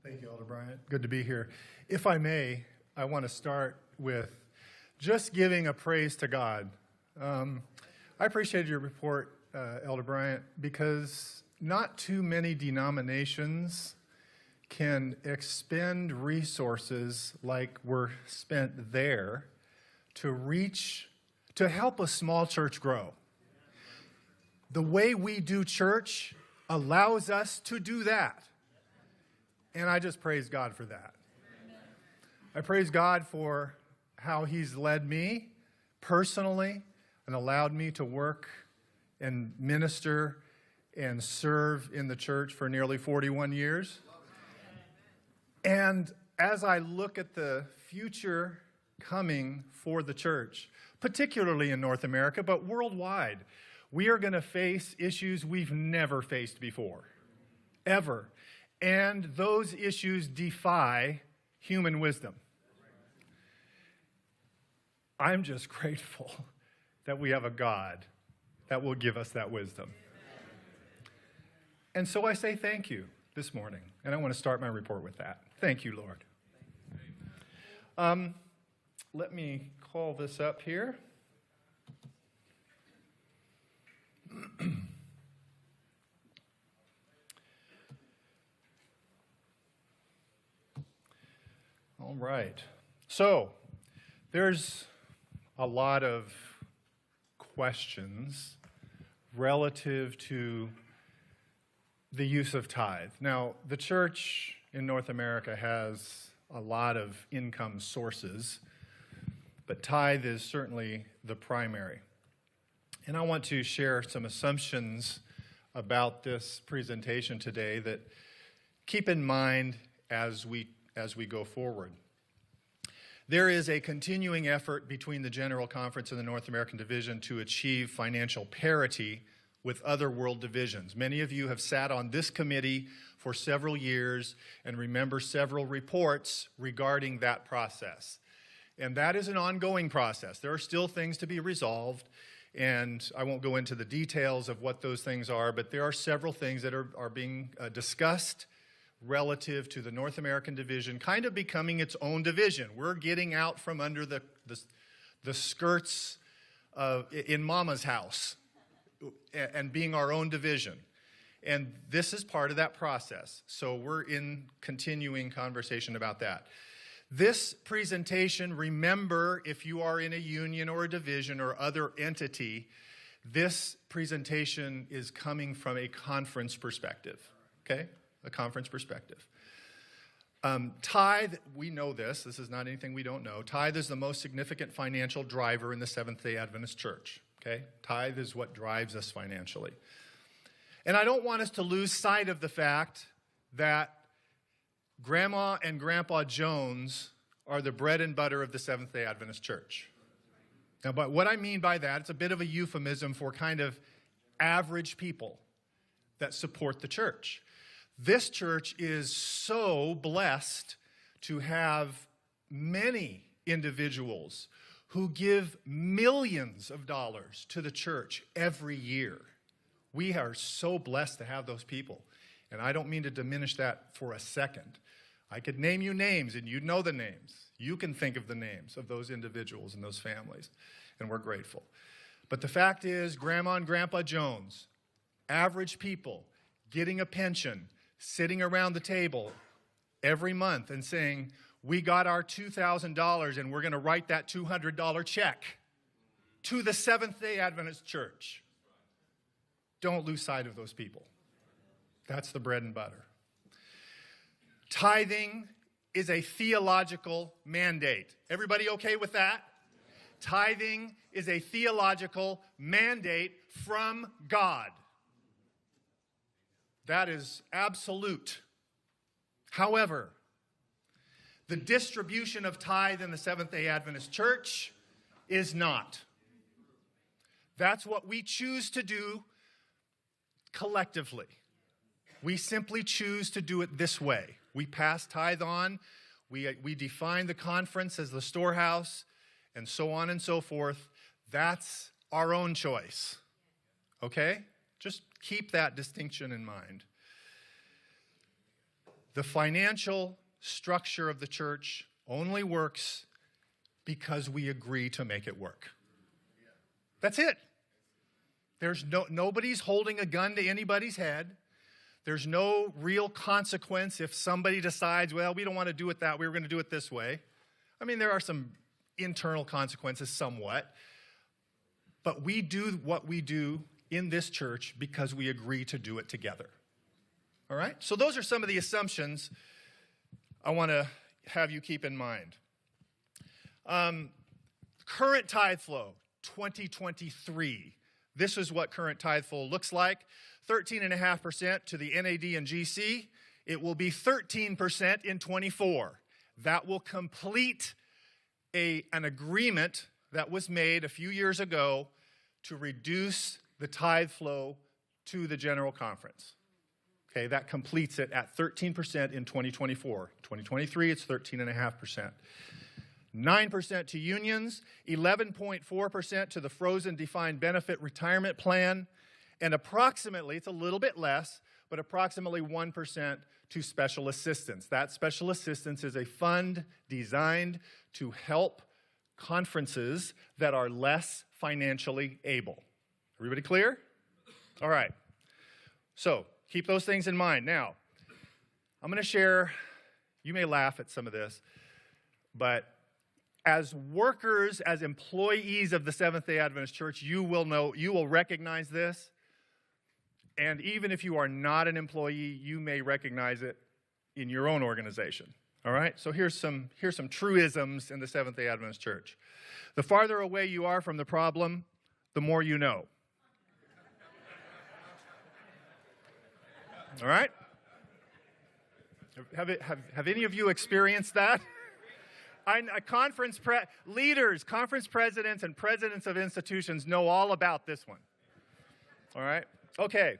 Thank you, Elder Bryant. Good to be here. If I may, I want to start with just giving a praise to God. I appreciated your report, Elder Bryant, because not too many denominations can expend resources like were spent there to help a small church grow. The way we do church allows us to do that. And I just praise God for that. I praise God for how He's led me personally and allowed me to work and minister and serve in the church for nearly 41 years. And as I look at the future coming for the church, particularly in North America, but worldwide, we are going to face issues we've never faced before, ever. And those issues defy human wisdom. I'm just grateful that we have a God that will give us that wisdom. And so I say thank you this morning, and I want to start my report with that. Thank you, Lord. Let me call this up here. All right. So, there's a lot of questions relative to the use of tithe. Now, the church in North America has a lot of income sources, but tithe is certainly the primary. And I want to share some assumptions about this presentation today that keep in mind as we go forward. There is a continuing effort between the General Conference and the North American Division to achieve financial parity with other world divisions. Many of you have sat on this committee for several years and remember several reports regarding that process. And that is an ongoing process. There are still things to be resolved, and I won't go into the details of what those things are, but there are several things that are being discussed relative to the North American division kind of becoming its own division. We're getting out from under the skirts in Mama's house and being our own division. And this is part of that process. So we're in continuing conversation about that. This presentation, remember, if you are in a union or a division or other entity, this presentation is coming from a conference perspective, okay? A conference perspective. Tithe, we know this is not anything we don't know. Tithe is the most significant financial driver in the Seventh-day Adventist church, okay? Tithe is what drives us financially. And I don't want us to lose sight of the fact that Grandma and Grandpa Jones are the bread and butter of the Seventh-day Adventist church. Now, but what I mean by that, it's a bit of a euphemism for kind of average people that support the church. This church is so blessed to have many individuals who give millions of dollars to the church every year. We are so blessed to have those people. And I don't mean to diminish that for a second. I could name you names, and you'd know the names. You can think of the names of those individuals and those families, and we're grateful. But the fact is, Grandma and Grandpa Jones, average people, getting a pension, sitting around the table every month and saying, we got our $2,000 and we're going to write that $200 check to the Seventh-day Adventist Church. Don't lose sight of those people. That's the bread and butter. Tithing is a theological mandate. Everybody okay with that? Tithing is a theological mandate from God. That is absolute. However, the distribution of tithe in the Seventh-day Adventist Church is not. That's what we choose to do collectively. We simply choose to do it this way. We pass tithe on, we define the conference as the storehouse, and so on and so forth. That's our own choice. Okay? Just keep that distinction in mind. The financial structure of the church only works because we agree to make it work. That's it. There's nobody's holding a gun to anybody's head. There's no real consequence if somebody decides, well, we don't want to do it that way, we're going to do it this way. I mean, there are some internal consequences somewhat, but we do what we do in this church because we agree to do it together. All right? So those are some of the assumptions I want to have you keep in mind. Current tithe flow, 2023. This is what current tithe flow looks like. 13.5% to the NAD and GC. It will be 13% in 24. That will complete an agreement that was made a few years ago to reduce the tithe flow to the General Conference. Okay, that completes it at 13% in 2024. 2023, it's 13.5%. 9% to unions, 11.4% to the frozen defined benefit retirement plan, and approximately, it's a little bit less, but approximately 1% to special assistance. That special assistance is a fund designed to help conferences that are less financially able. Everybody clear? All right. So keep those things in mind. Now, I'm going to share, you may laugh at some of this, but as workers, as employees of the Seventh-day Adventist Church, you will recognize this. And even if you are not an employee, you may recognize it in your own organization. All right? So here's some truisms in the Seventh-day Adventist Church. The farther away you are from the problem, the more you know. All right? Have any of you experienced that? Conference presidents and presidents of institutions know all about this one. All right? Okay.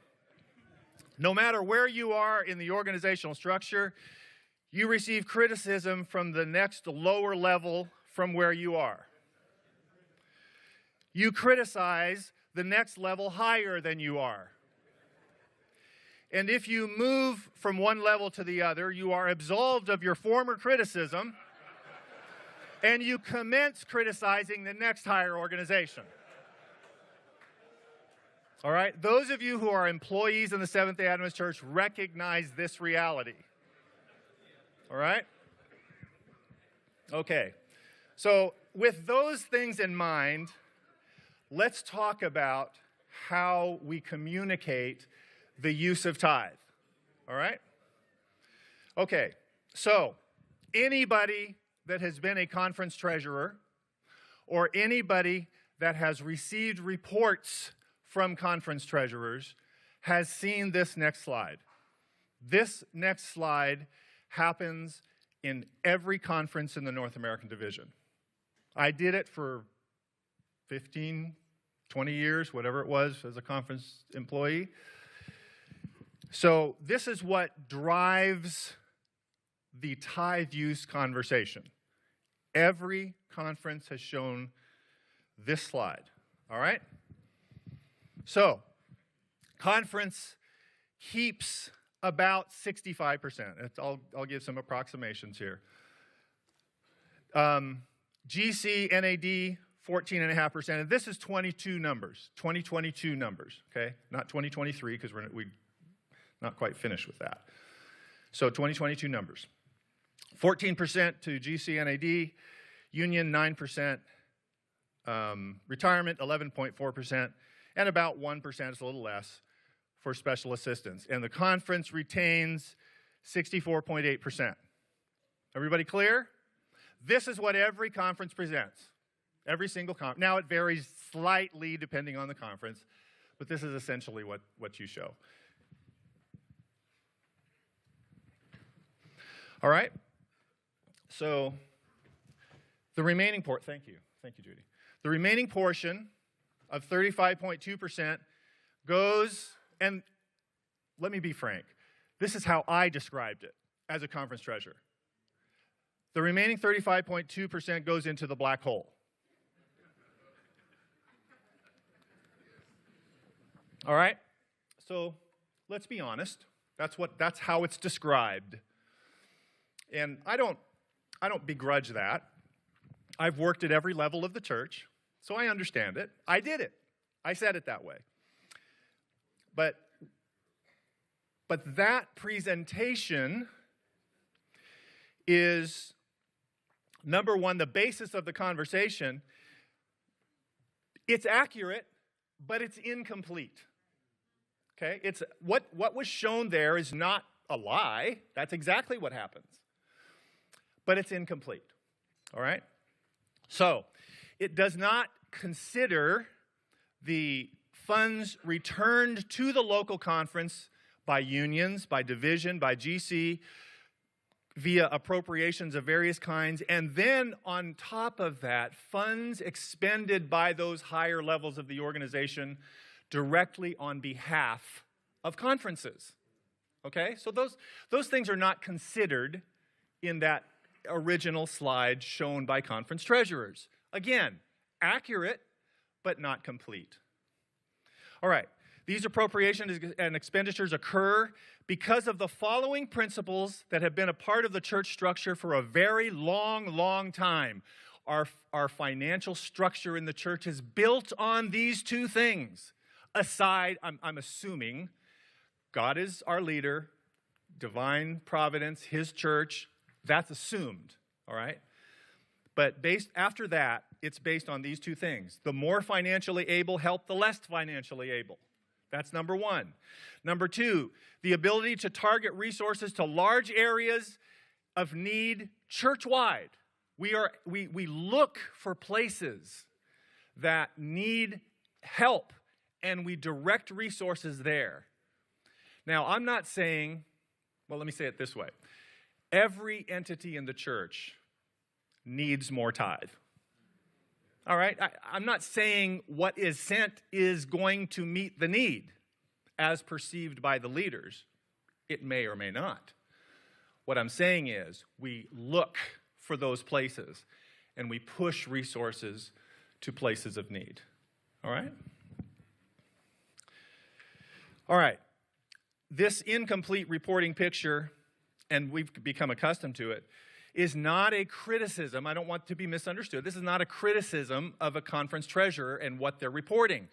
No matter where you are in the organizational structure, you receive criticism from the next lower level from where you are. You criticize the next level higher than you are. And if you move from one level to the other, you are absolved of your former criticism, and you commence criticizing the next higher organization. All right? Those of you who are employees in the Seventh-day Adventist Church recognize this reality. All right? Okay. So with those things in mind, let's talk about how we communicate the use of tithe. All right? Okay. So anybody that has been a conference treasurer or anybody that has received reports from conference treasurers has seen this next slide. This next slide happens in every conference in the North American division. I did it for 15, 20 years, whatever it was, as a conference employee. So this is what drives the tithe use conversation. Every conference has shown this slide, all right? So, conference keeps about 65%. I'll give some approximations here. GC, NAD, 14.5%. And this is 22 numbers, 2022 numbers, okay? Not 2023, because we're not quite finished with that. So 2022 numbers. 14% to GC, NAD, union 9%, retirement 11.4%, and about 1%, it's a little less, for special assistance. And the conference retains 64.8%. Everybody clear? This is what every conference presents. Every single conference. Now, it varies slightly depending on the conference, but this is essentially what you show. All right? So, the remaining thank you, Judy. The remaining portion of 35.2% goes, and let me be frank, this is how I described it as a conference treasurer. The remaining 35.2% goes into the black hole. All right? So let's be honest. That's how it's described. And I don't begrudge that. I've worked at every level of the church, so I understand it. I did it. I said it that way. But that presentation is, number one, the basis of the conversation. It's accurate, but it's incomplete. Okay? It's what was shown there is not a lie. That's exactly what happens. But it's incomplete. All right? So, it does not consider the funds returned to the local conference by unions, by division, by GC, via appropriations of various kinds, and then on top of that, funds expended by those higher levels of the organization directly on behalf of conferences. Okay? So those things are not considered in that original slide shown by conference treasurers. Again, accurate, but not complete. All right. These appropriations and expenditures occur because of the following principles that have been a part of the church structure for a very long time. Our financial structure in the church is built on these two things. Aside, I'm assuming, God is our leader, divine providence, His church, that's assumed, all right? But after that, it's based on these two things. The more financially able help the less financially able. That's number one. Number two, the ability to target resources to large areas of need church-wide. We look for places that need help, and we direct resources there. Now, I'm not saying, well, let me say it this way. Every entity in the church needs more tithe. All right? I'm not saying what is sent is going to meet the need as perceived by the leaders. It may or may not. What I'm saying is we look for those places and we push resources to places of need. All right? All right. This incomplete reporting picture, and we've become accustomed to it, is not a criticism. I don't want to be misunderstood. This is not a criticism of a conference treasurer and what they're reporting.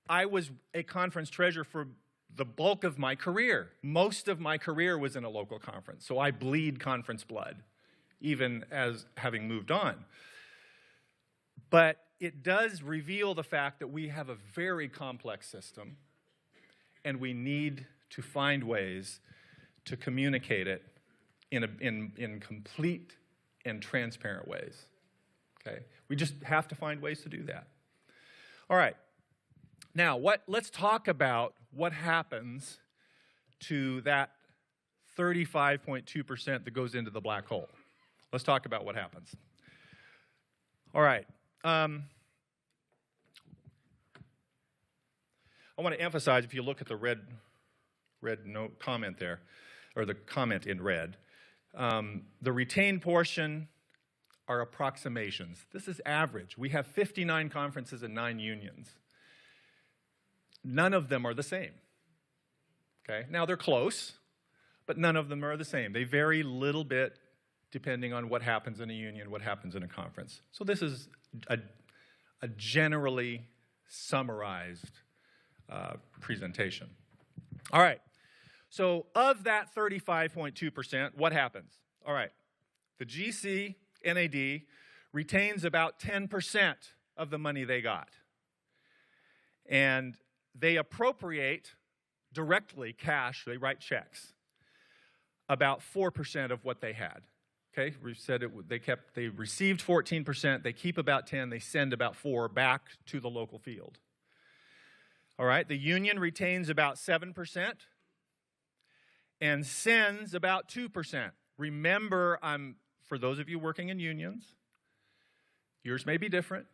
I was a conference treasurer for the bulk of my career. Most of my career was in a local conference, so I bleed conference blood, even as having moved on. But it does reveal the fact that we have a very complex system, and we need to find ways to communicate it in complete and transparent ways. Okay? We just have to find ways to do that. All right. Now, let's talk about what happens to that 35.2% that goes into the black hole. Let's talk about what happens. All right. I want to emphasize, if you look at the red note comment there, or the comment in red, the retained portion are approximations. This is average. We have 59 conferences and 9 unions. None of them are the same. Okay? Now, they're close, but none of them are the same. They vary a little bit depending on what happens in a union, what happens in a conference. So this is a generally summarized presentation. All right. So of that 35.2%, what happens? All right. The GC, NAD, retains about 10% of the money they got. And they appropriate directly cash, they write checks, about 4% of what they had. Okay, we said they received 14%, they keep about 10, they send about 4 back to the local field. All right, the union retains about 7% and sends about 2%. Remember, for those of you working in unions, yours may be different,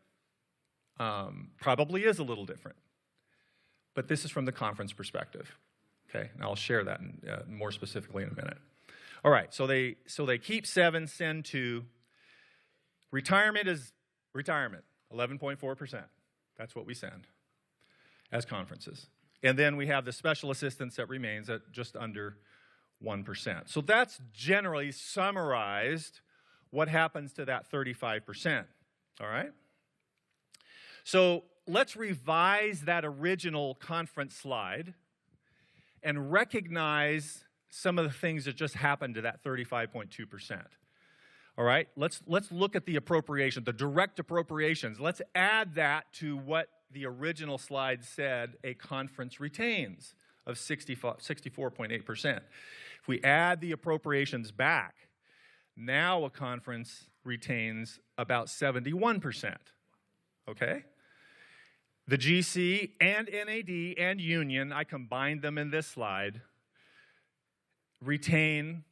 probably is a little different, but this is from the conference perspective. Okay, and I'll share that more specifically in a minute. All right, so they keep 7, send 2. Retirement is retirement, 11.4%. That's what we send as conferences. And then we have the special assistance that remains at just under 1%. So that's generally summarized what happens to that 35%, all right? So let's revise that original conference slide and recognize some of the things that just happened to that 35.2%. All right, let's look at the appropriation, the direct appropriations. Let's add that to what the original slide said a conference retains of 64.8%. If we add the appropriations back, now a conference retains about 71%, okay? The GC and NAD and union, I combined them in this slide, retain,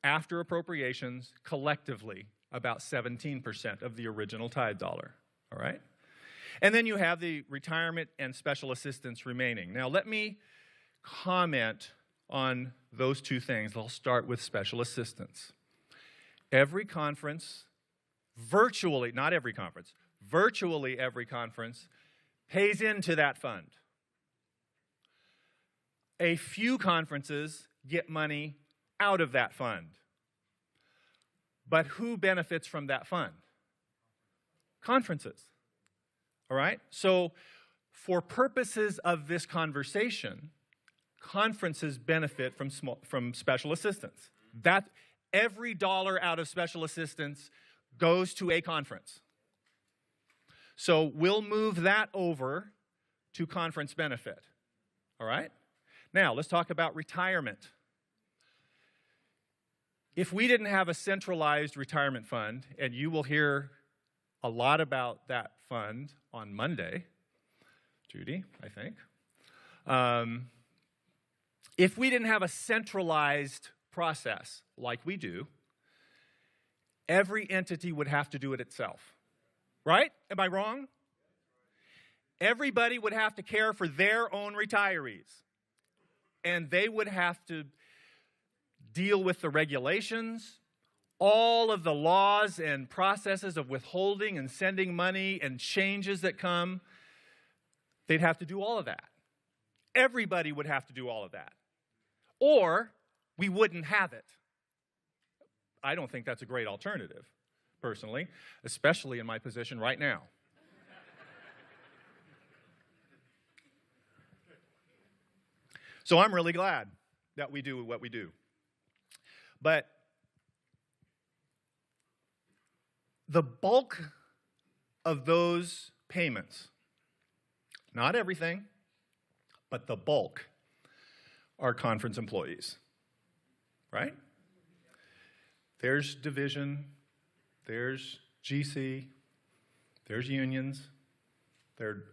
after appropriations, collectively about 17% of the original tithe dollar, all right? And then you have the retirement and special assistance remaining. Now let me comment on those two things. I'll start with special assistance. Every conference, virtually, not every conference, virtually every conference pays into that fund. A few conferences get money out of that fund. But who benefits from that fund? Conferences. All right? So for purposes of this conversation, conferences benefit from special assistance. That every dollar out of special assistance goes to a conference. So we'll move that over to conference benefit. All right? Now, let's talk about retirement. If we didn't have a centralized retirement fund, and you will hear a lot about that fund on Monday, Judy, I think. If we didn't have a centralized process like we do, every entity would have to do it itself. Right? Am I wrong? Everybody would have to care for their own retirees. And they would have to deal with the regulations, all of the laws and processes of withholding and sending money and changes that come. They'd have to do all of that. Everybody would have to do all of that. Or we wouldn't have it. I don't think that's a great alternative, personally, especially in my position right now. So I'm really glad that we do what we do. But the bulk of those payments, not everything, but the bulk, are conference employees, right? There's division, there's GC, there's unions, there are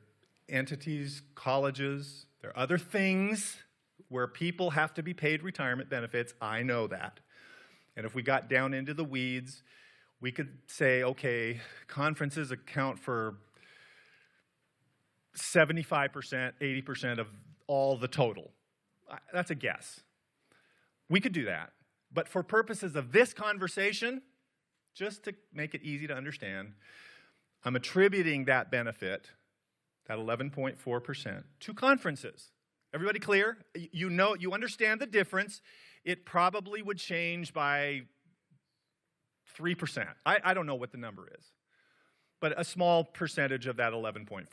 entities, colleges, there are other things where people have to be paid retirement benefits. I know that. And if we got down into the weeds, we could say, okay, conferences account for 75%, 80% of all the total. That's a guess. We could do that. But for purposes of this conversation, just to make it easy to understand, I'm attributing that benefit, that 11.4%, to conferences. Everybody clear? You know, you understand the difference. It probably would change by 3%. I don't know what the number is, but a small percentage of that 11.4.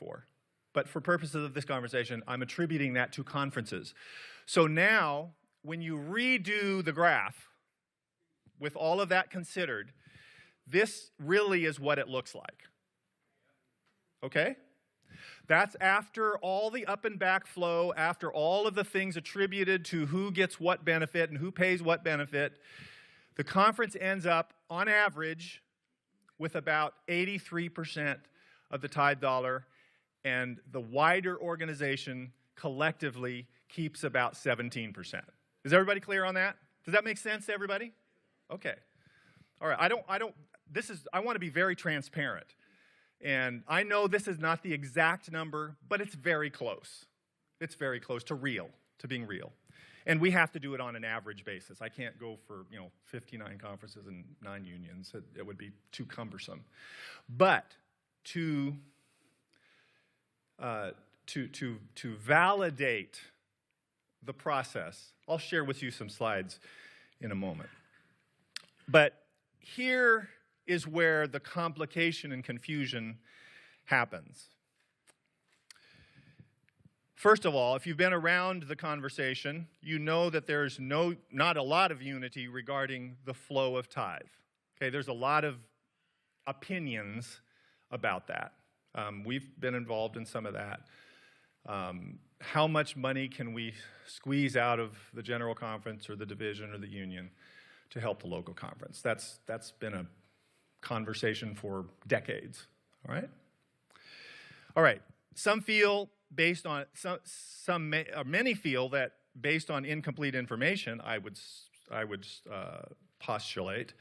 But for purposes of this conversation, I'm attributing that to conferences. So now, when you redo the graph, with all of that considered, this really is what it looks like. Okay? That's after all the up and back flow, after all of the things attributed to who gets what benefit and who pays what benefit. The conference ends up, on average, with about 83% of the tithe dollar, and the wider organization collectively keeps about 17%. Is everybody clear on that? Does that make sense to everybody? Okay. All right. I want to be very transparent. And I know this is not the exact number, but it's very close. It's very close to being real. And we have to do it on an average basis. I can't go for, 59 conferences and 9 unions. It would be too cumbersome. But to validate the process, I'll share with you some slides. in a moment. But here is where the complication and confusion happens. First of all, if you've been around the conversation, you know that there's not a lot of unity regarding the flow of tithe. Okay, there's a lot of opinions about that. We've been involved in some of that. How much money can we squeeze out of the general conference or the division or the union to help the local conference? That's been a conversation for decades. All right. All right. Some feel based on many feel that based on incomplete information, I would postulate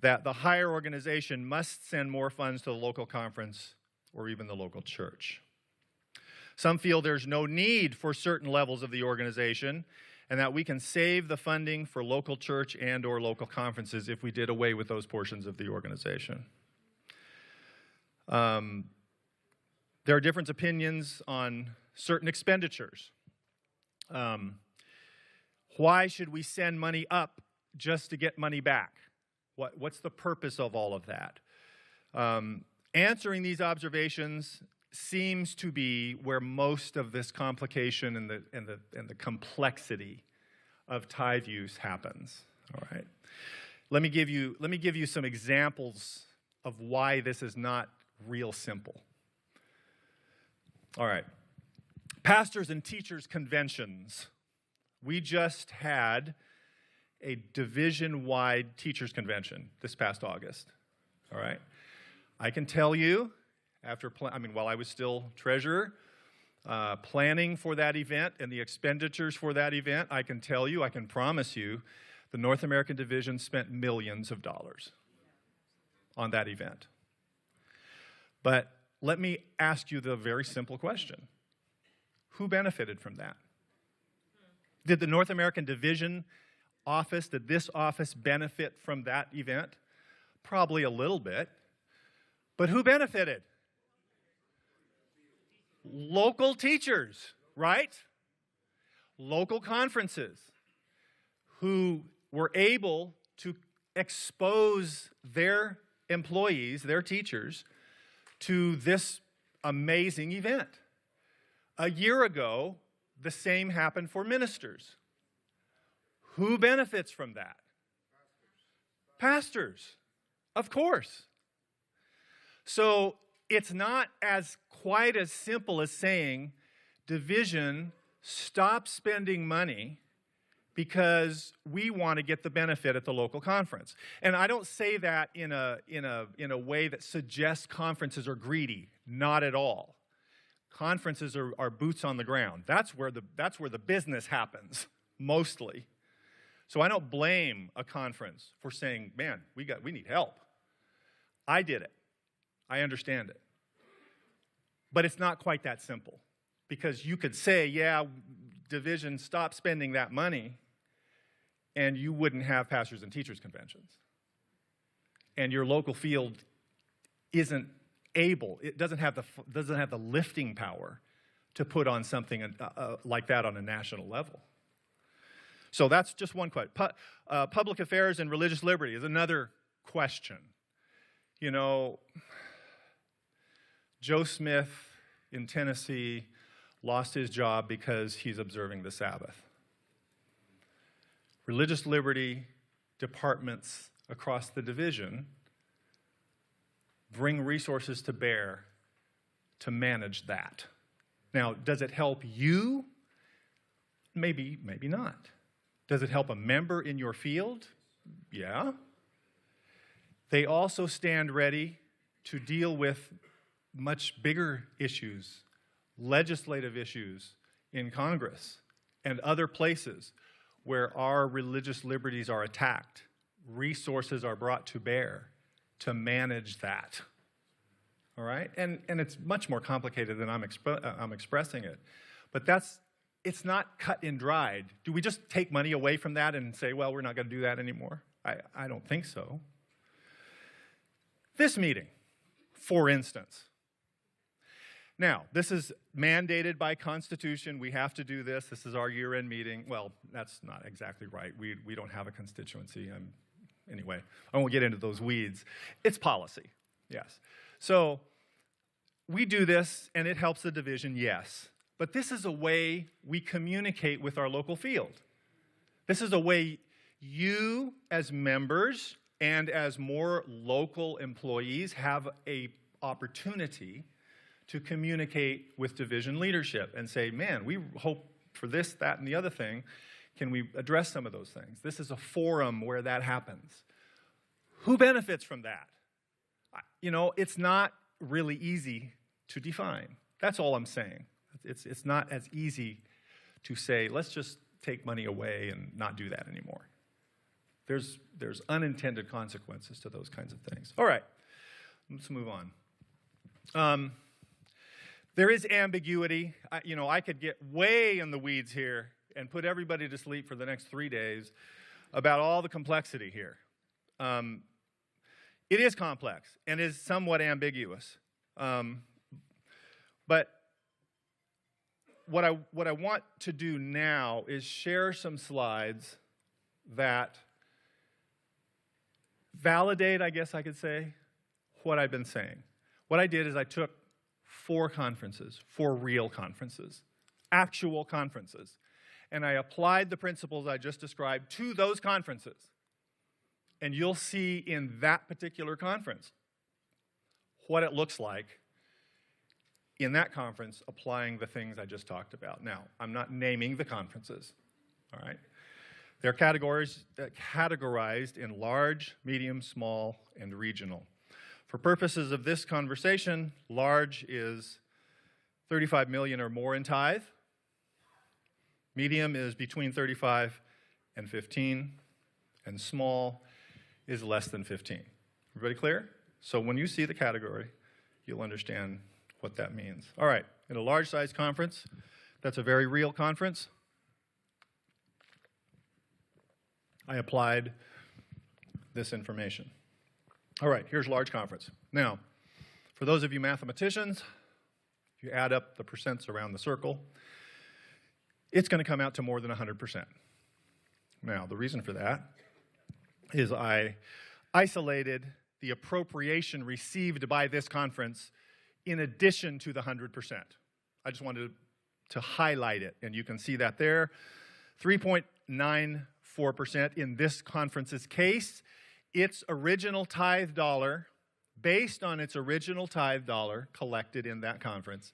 that the higher organization must send more funds to the local conference or even the local church. Some feel there's no need for certain levels of the organization and that we can save the funding for local church and or local conferences if we did away with those portions of the organization. There are different opinions on certain expenditures. Why should we send money up just to get money back? What's the purpose of all of that? Answering these observations seems to be where most of this complication and the complexity of tithe use happens. All right. Let me give you some examples of why this is not real simple. All right. Pastors and teachers conventions. We just had a division-wide teachers convention this past August. All right. I can tell you, while I was still treasurer, planning for that event and the expenditures for that event, I can promise you, the North American division spent millions of dollars on that event. But let me ask you the very simple question. Who benefited from that? Did the North American division office, did this office benefit from that event? Probably a little bit. But who benefited? Local teachers, right? Local conferences who were able to expose their employees, their teachers, to this amazing event. A year ago, the same happened for ministers. Who benefits from that? Pastors, of course. So it's not quite as simple as saying, division, stop spending money because we want to get the benefit at the local conference. And I don't say that in a way that suggests conferences are greedy. Not at all. Conferences are boots on the ground. That's where the business happens, mostly. So I don't blame a conference for saying, man, we need help. I did it. I understand it. But it's not quite that simple. Because you could say, yeah, division, stop spending that money, and you wouldn't have pastors and teachers conventions. And your local field isn't able, it doesn't have the lifting power to put on something like that on a national level. So that's just one question. Public affairs and religious liberty is another question. You know, Joe Smith in Tennessee lost his job because he's observing the Sabbath. Religious liberty departments across the division bring resources to bear to manage that. Now, does it help you? Maybe, maybe not. Does it help a member in your field? Yeah. They also stand ready to deal with much bigger issues, legislative issues in Congress and other places where our religious liberties are attacked. Resources are brought to bear to manage that. All right? And it's much more complicated than I'm expressing it. But it's not cut and dried. Do we just take money away from that and say, well, we're not going to do that anymore? I don't think so. This meeting, for instance, Now, this is mandated by Constitution. We have to do this. This is our year-end meeting. Well, that's not exactly right. We don't have a constituency. Anyway, I won't get into those weeds. It's policy, yes. So we do this, and it helps the division, yes. But this is a way we communicate with our local field. This is a way you, as members and as more local employees, have an opportunity to communicate with division leadership and say, man, we hope for this, that, and the other thing. Can we address some of those things? This is a forum where that happens. Who benefits from that? You know, it's not really easy to define. That's all I'm saying. It's not as easy to say, let's just take money away and not do that anymore. There's unintended consequences to those kinds of things. All right, let's move on. There is ambiguity. I could get way in the weeds here and put everybody to sleep for the next 3 days about all the complexity here. It is complex and is somewhat ambiguous. But what I want to do now is share some slides that validate, I guess I could say, what I've been saying. What I did is I took 4 conferences, 4 real conferences, actual conferences, and I applied the principles I just described to those conferences. And you'll see in that particular conference what it looks like in that conference applying the things I just talked about. Now, I'm not naming the conferences, all right? They're categorized in large, medium, small, and regional. For purposes of this conversation, large is 35 million or more in tithe. Medium is between 35 and 15, and small is less than 15. Everybody clear? So when you see the category, you'll understand what that means. All right, in a large size conference, that's a very real conference, I applied this information. All right, here's large conference. Now, for those of you mathematicians, if you add up the percents around the circle, it's going to come out to more than 100%. Now, the reason for that is I isolated the appropriation received by this conference in addition to the 100%. I just wanted to highlight it, and you can see that there. 3.94% in this conference's case. Its original tithe dollar, based on its original tithe dollar collected in that conference,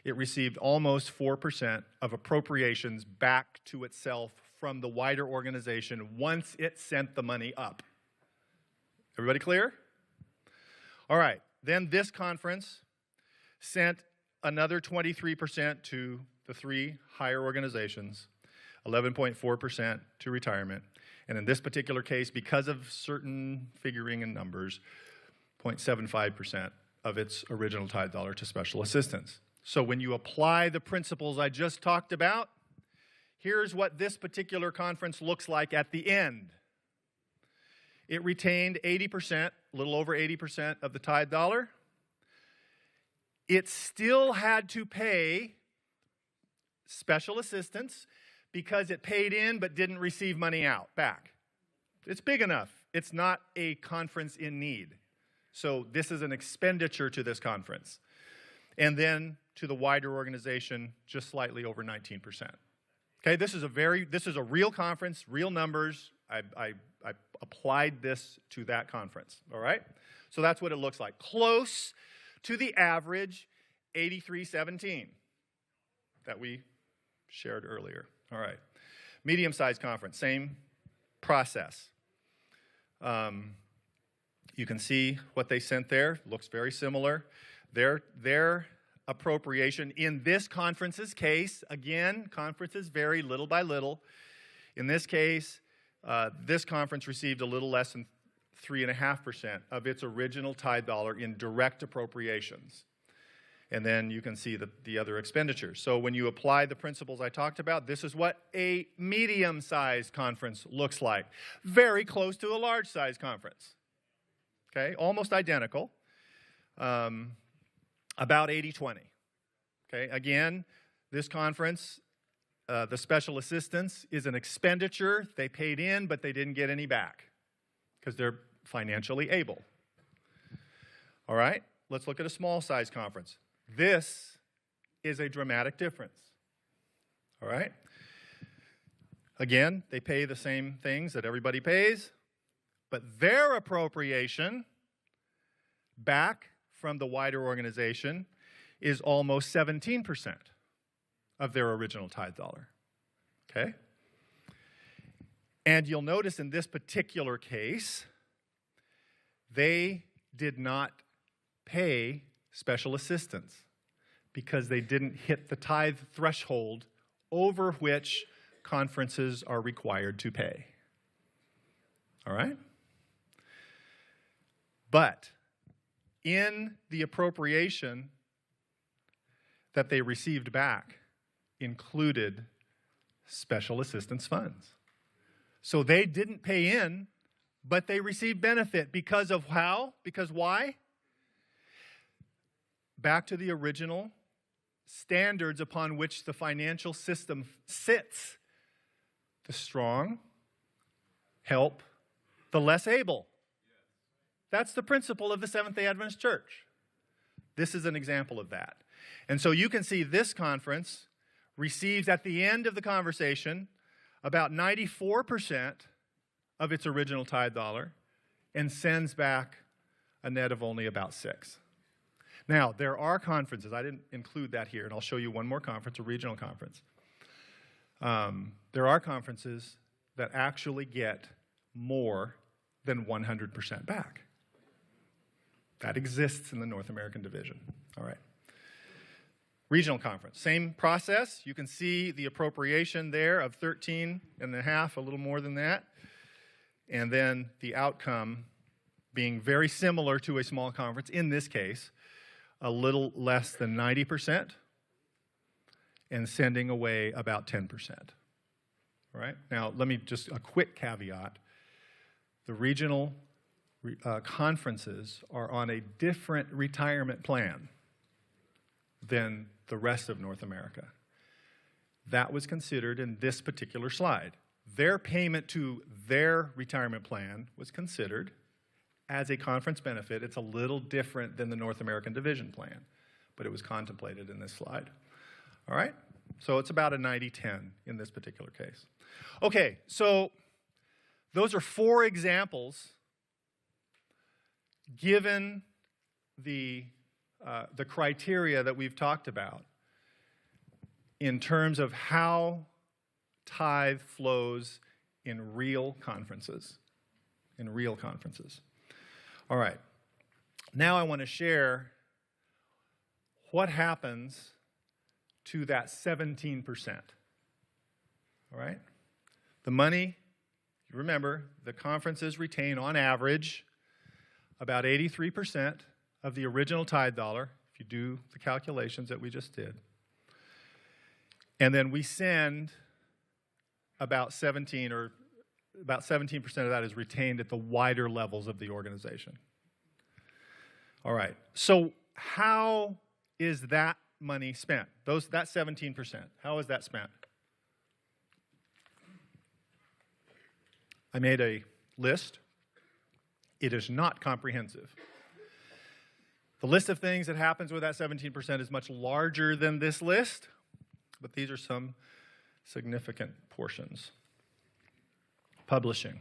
it received almost 4% of appropriations back to itself from the wider organization once it sent the money up. Everybody clear? All right, then this conference sent another 23% to the 3 higher organizations, 11.4% to retirement, and in this particular case, because of certain figuring and numbers, 0.75% of its original tithe dollar to special assistance. So when you apply the principles I just talked about, here's what this particular conference looks like at the end. It retained 80%, a little over 80% of the tithe dollar. It still had to pay special assistance because it paid in but didn't receive money out back. It's big enough. It's not a conference in need. So this is an expenditure to this conference. And then to the wider organization, just slightly over 19%. Okay, this is a real conference, real numbers. I applied this to that conference, all right? So that's what it looks like. Close to the average 83-17 that we shared earlier. All right, medium-sized conference, same process. You can see what they sent there, looks very similar. Their appropriation in this conference's case, again, conferences vary little by little. In this case, this conference received a little less than 3.5% of its original tithe dollar in direct appropriations. And then you can see the other expenditures. So when you apply the principles I talked about, this is what a medium-sized conference looks like. Very close to a large-sized conference. Okay, almost identical. About 80-20. Okay, again, this conference, the special assistance is an expenditure. They paid in, but they didn't get any back because they're financially able. All right, let's look at a small size conference. This is a dramatic difference. All right? Again, they pay the same things that everybody pays, but their appropriation back from the wider organization is almost 17% of their original tithe dollar. Okay? And you'll notice in this particular case, they did not pay special assistance because they didn't hit the tithe threshold over which conferences are required to pay. All right? But in the appropriation that they received back included special assistance funds. So they didn't pay in, but they received benefit because of how? Because why? Back to the original standards upon which the financial system sits. The strong help the less able. That's the principle of the Seventh-day Adventist Church. This is an example of that. And so you can see this conference receives at the end of the conversation about 94% of its original tithe dollar and sends back a net of only about 6. Now, there are conferences, I didn't include that here, and I'll show you one more conference, a regional conference. There are conferences that actually get more than 100% back. That exists in the North American division. All right. Regional conference, same process. You can see the appropriation there of 13.5, a little more than that. And then the outcome being very similar to a small conference, in this case, a little less than 90%, and sending away about 10%. All right? Now, let me just, a quick caveat. The regional conferences are on a different retirement plan than the rest of North America. That was considered in this particular slide. Their payment to their retirement plan was considered as a conference benefit. It's a little different than the North American division plan, but it was contemplated in this slide. All right? So it's about a 90-10 in this particular case. Okay, so those are 4 examples given the criteria that we've talked about in terms of how tithe flows in real conferences. All right. Now I want to share what happens to that 17%. All right? The money, you remember, the conferences retain on average about 83% of the original tithe dollar, if you do the calculations that we just did. And then we send about 17% of that is retained at the wider levels of the organization. All right. So how is that money spent? That 17%, how is that spent? I made a list. It is not comprehensive. The list of things that happens with that 17% is much larger than this list, but these are some significant portions. Publishing.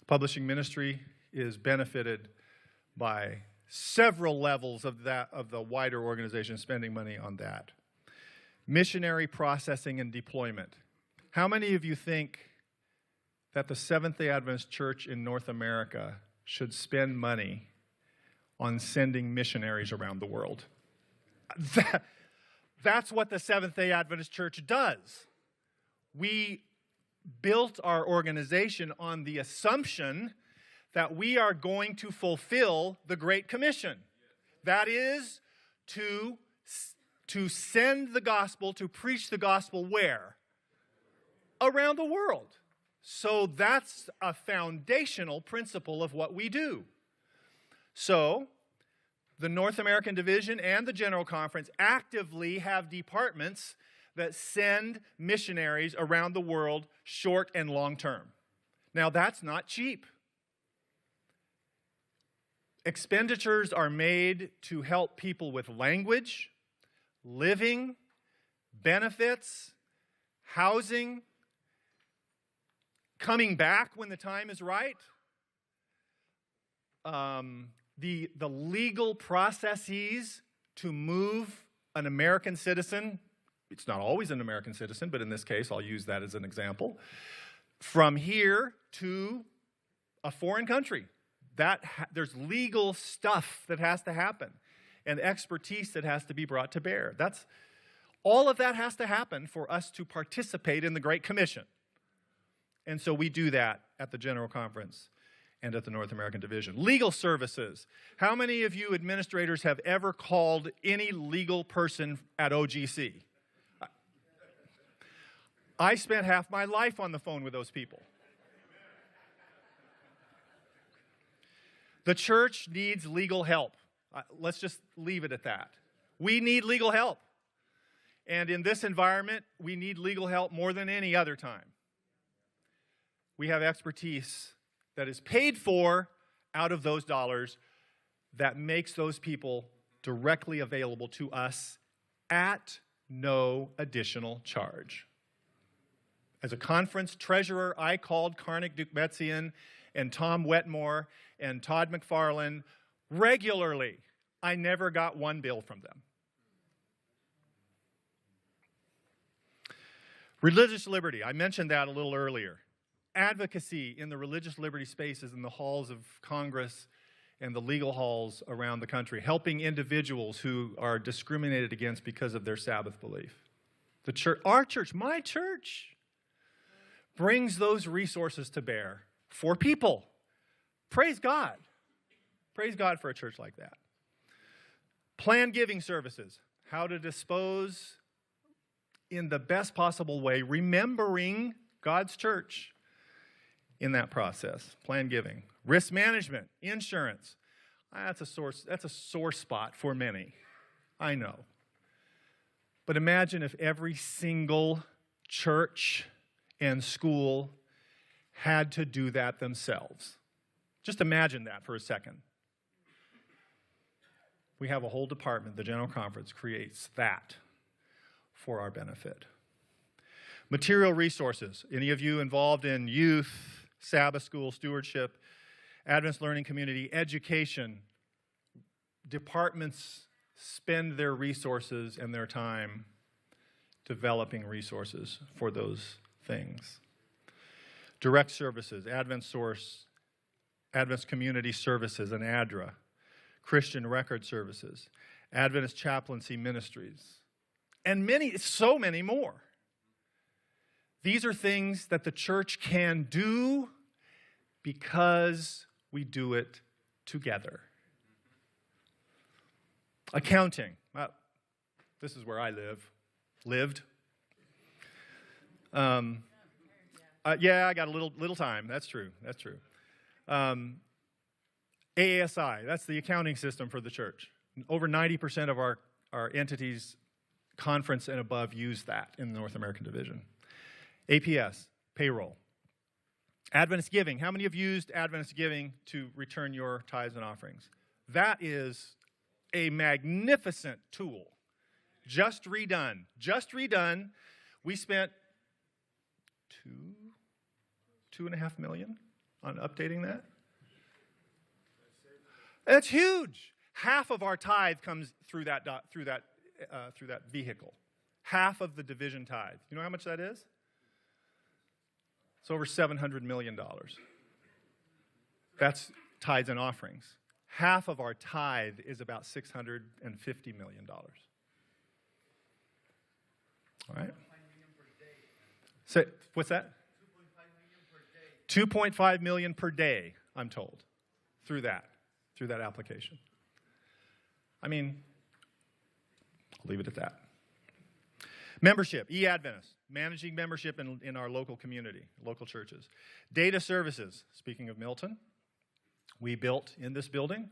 Publishing ministry is benefited by several levels of the wider organization spending money on that. Missionary processing and deployment. How many of you think that the Seventh-day Adventist Church in North America should spend money on sending missionaries around the world? That's what the Seventh-day Adventist Church does. We built our organization on the assumption that we are going to fulfill the Great Commission. That is to send the gospel, to preach the gospel where? Around the world. So that's a foundational principle of what we do. So the North American Division and the General Conference actively have departments that send missionaries around the world short and long term. Now, that's not cheap. Expenditures are made to help people with language, living, benefits, housing, coming back when the time is right. The legal processes to move an American citizen, it's not always an American citizen, but in this case, I'll use that as an example, from here to a foreign country. There's legal stuff that has to happen and expertise that has to be brought to bear. All of that has to happen for us to participate in the Great Commission. And so we do that at the General Conference and at the North American Division. Legal services. How many of you administrators have ever called any legal person at OGC? I spent half my life on the phone with those people. The church needs legal help. Let's just leave it at that. We need legal help. And in this environment, we need legal help more than any other time. We have expertise that is paid for out of those dollars that makes those people directly available to us at no additional charge. As a conference treasurer, I called Karnik Dukmetsian and Tom Wetmore and Todd McFarlane regularly. I never got one bill from them. Religious liberty, I mentioned that a little earlier. Advocacy in the religious liberty spaces in the halls of Congress and the legal halls around the country, helping individuals who are discriminated against because of their Sabbath belief. The church, our church, my church, brings those resources to bear for people. Praise God. Praise God for a church like that. Planned giving services, how to dispose in the best possible way, remembering God's church in that process. Planned giving. Risk management, insurance. That's a sore spot for many. I know. But imagine if every single church and school had to do that themselves. Just imagine that for a second. We have a whole department, the General Conference creates that for our benefit. Material resources. Any of you involved in youth, Sabbath school, stewardship, Adventist learning community, education, departments spend their resources and their time developing resources for those things. Direct services, Advent Source, Adventist Community Services, and ADRA, Christian Record Services, Adventist Chaplaincy Ministries, and so many more. These are things that the church can do because we do it together. Accounting. Well, this is where I lived. Yeah, I got a little time. That's true. AASI, that's the accounting system for the church. Over 90% of our entities, conference and above, use that in the North American Division. APS, payroll. Adventist giving. How many have used Adventist giving to return your tithes and offerings? That is a magnificent tool. Just redone. We spent $2.5 million on updating that. That's huge. Half of our tithe comes through that vehicle. Half of the division tithe. You know how much that is? It's over $700 million. That's tithes and offerings. Half of our tithe is about $650 million. All right? So, what's that? 2.5 million per day, I'm told, through that application. I mean, I'll leave it at that. Membership, e-Adventist, managing membership in our local community, local churches. Data services, speaking of Milton, we built in this building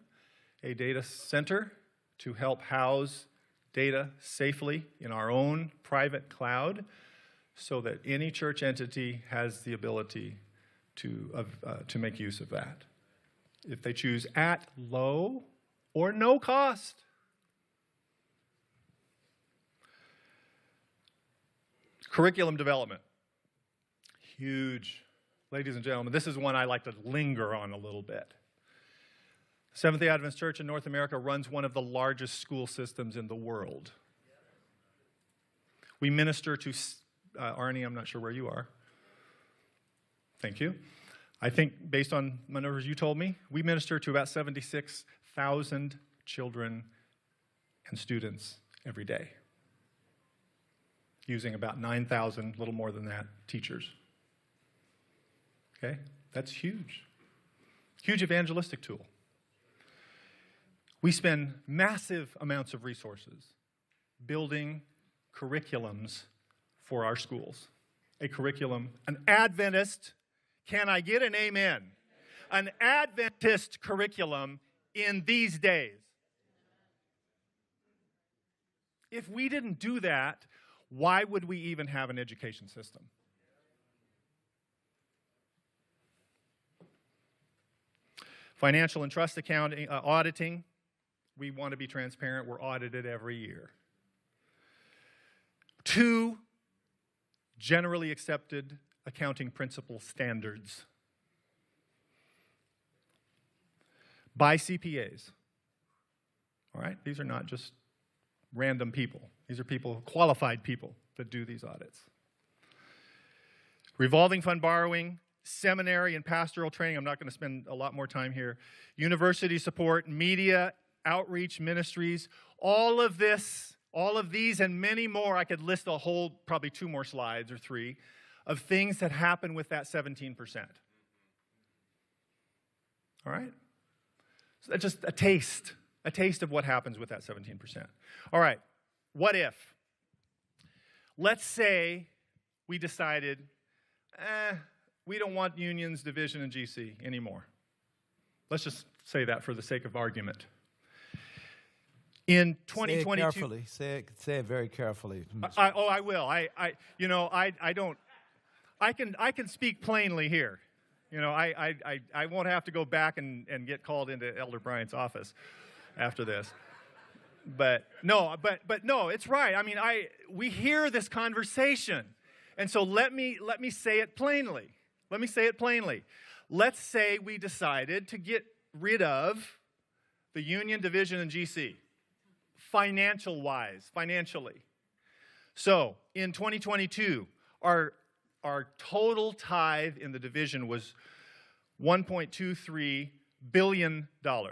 a data center to help house data safely in our own private cloud so that any church entity has the ability to make use of that, if they choose at low or no cost. Curriculum development. Huge. Ladies and gentlemen, this is one I like to linger on a little bit. Seventh-day Adventist Church in North America runs one of the largest school systems in the world. We minister to, Arnie, I'm not sure where you are. Thank you. I think, based on the numbers you told me, we minister to about 76,000 children and students every day, using about 9,000, a little more than that, teachers. Okay? That's huge. Huge evangelistic tool. We spend massive amounts of resources building curriculums for our schools. A curriculum, an Adventist, can I get an amen? An Adventist curriculum in these days. If we didn't do that, why would we even have an education system? Financial and trust accounting, auditing. We want to be transparent. We're audited every year. 2, generally accepted accounting principle standards by CPAs. All right? These are not just random people. These are people, qualified people, that do these audits. Revolving fund borrowing, seminary and pastoral training. I'm not going to spend a lot more time here. University support, media, outreach ministries, all of these and many more. I could list a whole, probably 2 more slides or 3, of things that happen with that 17%. All right? So that's just a taste of what happens with that 17%. All right, what if? Let's say we decided, we don't want unions, division, and GC anymore. Let's just say that for the sake of argument. In 2022, say it carefully. Say it very carefully. I will. I can speak plainly here. I won't have to go back and get called into Elder Bryant's office after this. But no, it's right. I mean, we hear this conversation, and so let me say it plainly. Let's say we decided to get rid of the union, division, and GC. Financially. So, in 2022, our total tithe in the division was $1.23 billion. All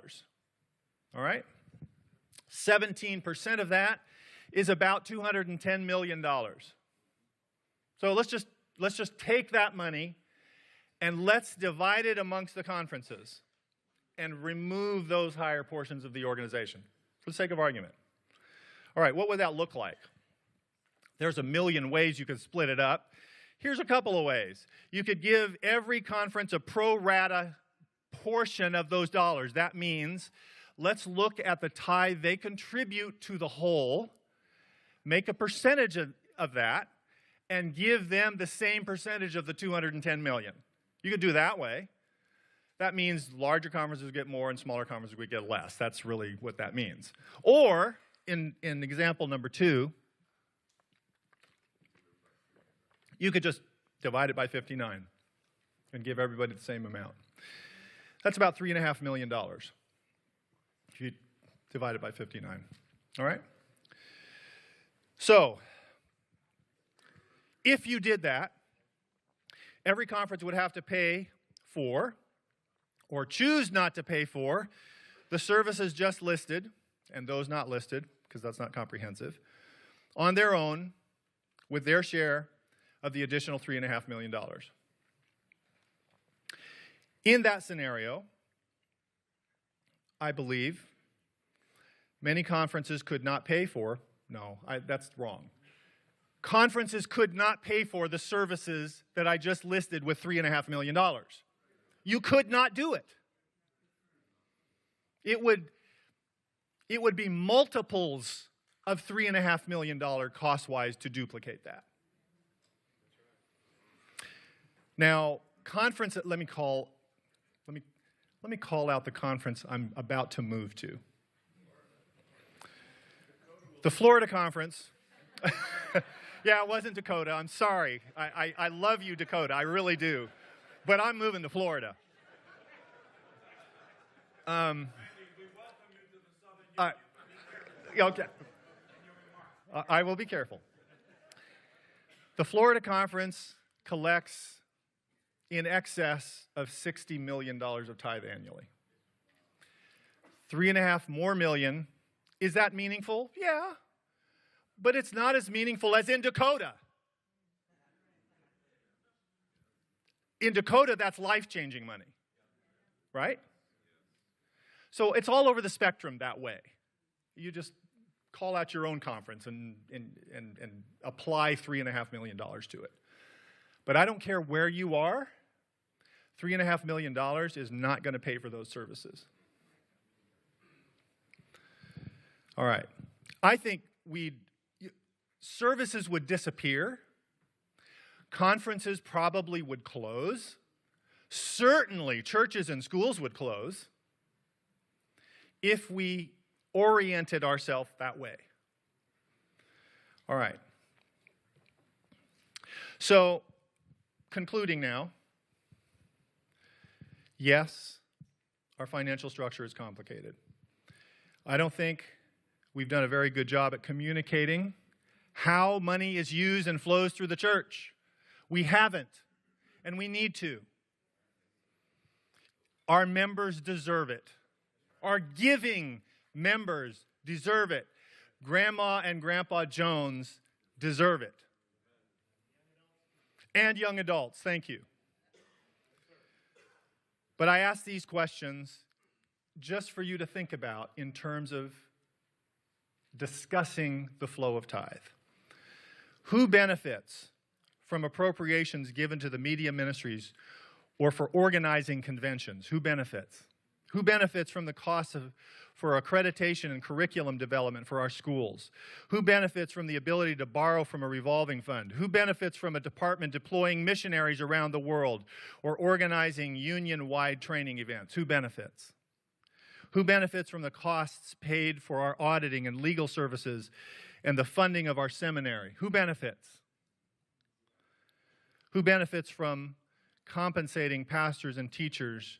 right? 17% of that is about $210 million. So let's just take that money and let's divide it amongst the conferences and remove those higher portions of the organization for the sake of argument. All right, what would that look like? There's a million ways you could split it up. Here's a couple of ways. You could give every conference a pro rata portion of those dollars. That means let's look at the tithe they contribute to the whole, make a percentage of that, and give them the same percentage of the $210 million. You could do it that way. That means larger conferences get more and smaller conferences would get less. That's really what that means. Or, in example number 2, you could just divide it by 59 and give everybody the same amount. That's about $3.5 million if you divide it by 59. All right? So, if you did that, every conference would have to pay for, or choose not to pay for, the services just listed, and those not listed, because that's not comprehensive, on their own, with their share of the additional $3.5 million. In that scenario, I believe many conferences could not pay for, that's wrong. Conferences could not pay for the services that I just listed with $3.5 million. You could not do it. It would it would be multiples of $3.5 million cost-wise to duplicate that. Now, let me call out the conference I'm about to move to. The Florida conference. Yeah, it wasn't Dakota. I'm sorry. I love you, Dakota. I really do. But I'm moving to Florida. Okay. I will be careful. The Florida conference collects in excess of $60 million of tithe annually. 3.5 more million. Is that meaningful? Yeah. But it's not as meaningful as in Dakota. In Dakota, that's life-changing money, right? So it's all over the spectrum that way. You just call out your own conference and apply $3.5 million to it. But I don't care where you are, $3.5 million is not going to pay for those services. All right. I think services would disappear. Conferences probably would close. Certainly, churches and schools would close if we oriented ourselves that way. All right. So, concluding now, yes, our financial structure is complicated. I don't think we've done a very good job at communicating how money is used and flows through the church. We haven't, and we need to. Our members deserve it. Our giving members deserve it. Grandma and Grandpa Jones deserve it. And young adults, thank you. But I ask these questions just for you to think about in terms of discussing the flow of tithe. Who benefits from appropriations given to the media ministries or for organizing conventions? Who benefits? Who benefits from the costs for accreditation and curriculum development for our schools? Who benefits from the ability to borrow from a revolving fund? Who benefits from a department deploying missionaries around the world or organizing union-wide training events? Who benefits? Who benefits from the costs paid for our auditing and legal services and the funding of our seminary? Who benefits? Who benefits from compensating pastors and teachers,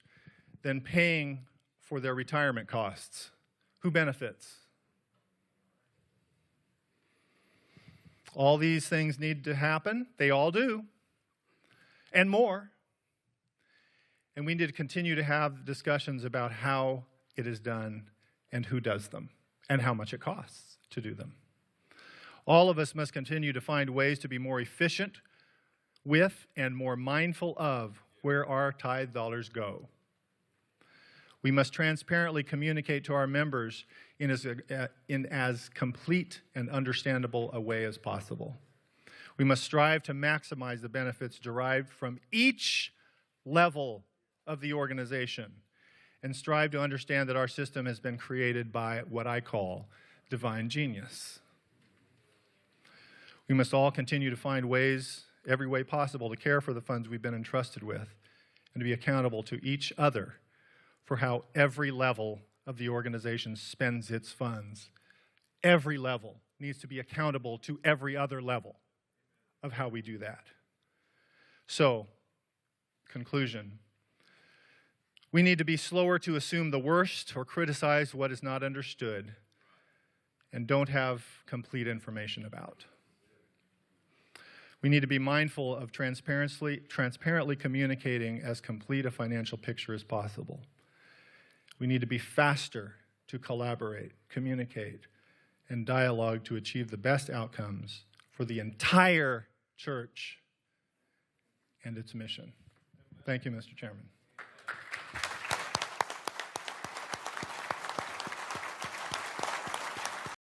then paying for their retirement costs? Who benefits? All these things need to happen. They all do. And more. And we need to continue to have discussions about how it is done and who does them and how much it costs to do them. All of us must continue to find ways to be more efficient with and more mindful of where our tithe dollars go. We must transparently communicate to our members in as complete and understandable a way as possible. We must strive to maximize the benefits derived from each level of the organization and strive to understand that our system has been created by what I call divine genius. We must all continue to find ways, every way possible, to care for the funds we've been entrusted with and to be accountable to each other for how every level of the organization spends its funds. Every level needs to be accountable to every other level of how we do that. So, conclusion. We need to be slower to assume the worst or criticize what is not understood and don't have complete information about. We need to be mindful of transparently communicating as complete a financial picture as possible. We need to be faster to collaborate, communicate, and dialogue to achieve the best outcomes for the entire church and its mission. Thank you, Mr. Chairman.